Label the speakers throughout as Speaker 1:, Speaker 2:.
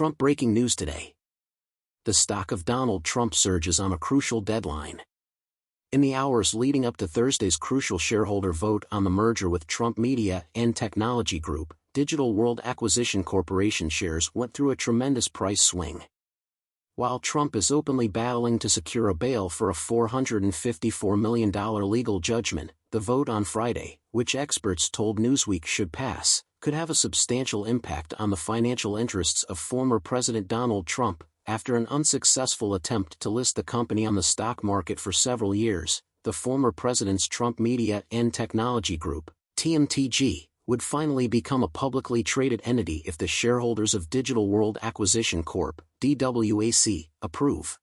Speaker 1: Trump breaking news today. The stock of Donald Trump surges on a crucial deadline. In the hours leading up to Thursday's crucial shareholder vote on the merger with Trump Media and Technology Group, Digital World Acquisition Corporation shares went through a tremendous price swing. While Trump is openly battling to secure a bail for a $454 million legal judgment, the vote on Friday, which experts told Newsweek should pass, could have a substantial impact on the financial interests of former President Donald Trump. After an unsuccessful attempt to list the company on the stock market for several years, the former president's Trump Media and Technology Group, TMTG, would finally become a publicly traded entity if the shareholders of Digital World Acquisition Corp., DWAC, approve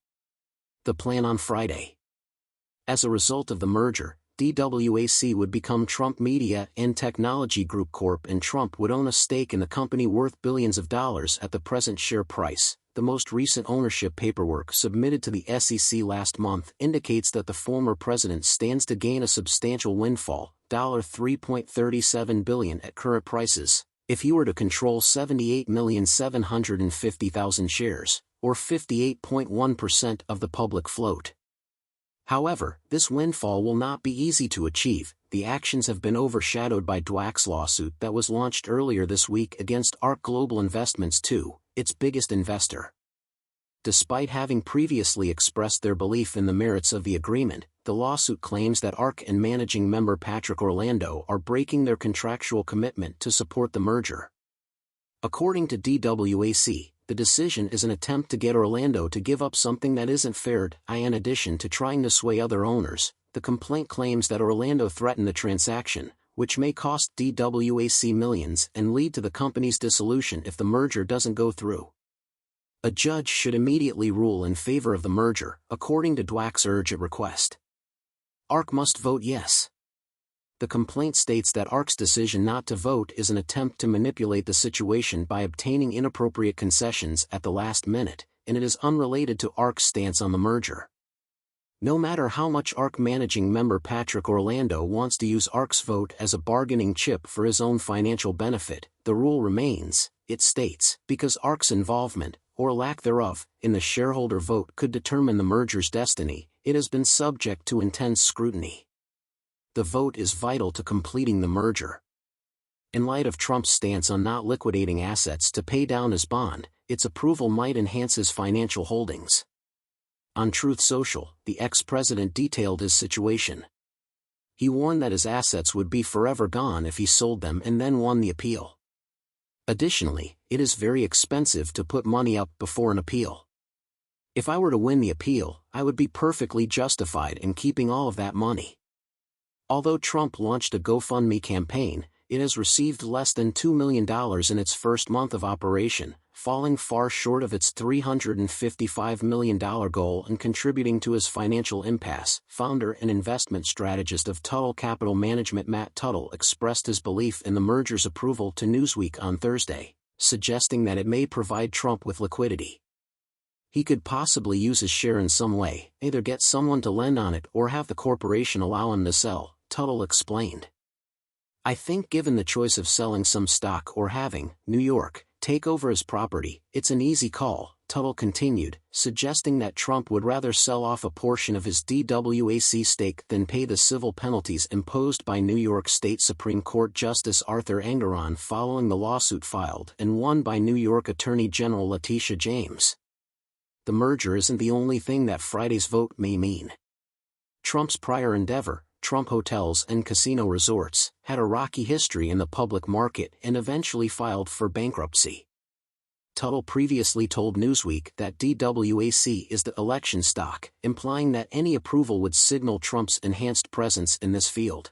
Speaker 1: the plan on Friday. As a result of the merger, DWAC would become Trump Media and Technology Group Corp., and Trump would own a stake in the company worth billions of dollars at the present share price. The most recent ownership paperwork submitted to the SEC last month indicates that the former president stands to gain a substantial windfall, $3.37 billion at current prices, if he were to control 78,750,000 shares, or 58.1% of the public float. However, this windfall will not be easy to achieve. The actions have been overshadowed by DWAC's lawsuit that was launched earlier this week against ARK Global Investments II, its biggest investor. Despite having previously expressed their belief in the merits of the agreement, the lawsuit claims that ARK and managing member Patrick Orlando are breaking their contractual commitment to support the merger. According to DWAC, the decision is an attempt to get Orlando to give up something that isn't fair. In addition to trying to sway other owners, the complaint claims that Orlando threatened the transaction, which may cost DWAC millions and lead to the company's dissolution if the merger doesn't go through. A judge should immediately rule in favor of the merger, according to DWAC's urgent request. ARK must vote yes. The complaint states that ARK's decision not to vote is an attempt to manipulate the situation by obtaining inappropriate concessions at the last minute, and it is unrelated to ARK's stance on the merger. No matter how much ARK managing member Patrick Orlando wants to use ARK's vote as a bargaining chip for his own financial benefit, the rule remains, it states, because ARK's involvement, or lack thereof, in the shareholder vote could determine the merger's destiny, it has been subject to intense scrutiny. The vote is vital to completing the merger. In light of Trump's stance on not liquidating assets to pay down his bond, its approval might enhance his financial holdings. On Truth Social, the ex-president detailed his situation. He warned that his assets would be forever gone if he sold them and then won the appeal. Additionally, it is very expensive to put money up before an appeal. If I were to win the appeal, I would be perfectly justified in keeping all of that money. Although Trump launched a GoFundMe campaign, it has received less than $2 million in its first month of operation, falling far short of its $355 million goal and contributing to his financial impasse. Founder and investment strategist of Tuttle Capital Management Matt Tuttle expressed his belief in the merger's approval to Newsweek on Thursday, suggesting that it may provide Trump with liquidity. He could possibly use his share in some way, either get someone to lend on it or have the corporation allow him to sell, Tuttle explained. I think given the choice of selling some stock or having New York take over his property, it's an easy call, Tuttle continued, suggesting that Trump would rather sell off a portion of his DWAC stake than pay the civil penalties imposed by New York State Supreme Court Justice Arthur Engoron following the lawsuit filed and won by New York Attorney General Letitia James. The merger isn't the only thing that Friday's vote may mean. Trump's prior endeavor, Trump Hotels and Casino Resorts, had a rocky history in the public market and eventually filed for bankruptcy. Tuttle previously told Newsweek that DWAC is the election stock, implying that any approval would signal Trump's enhanced presence in this field.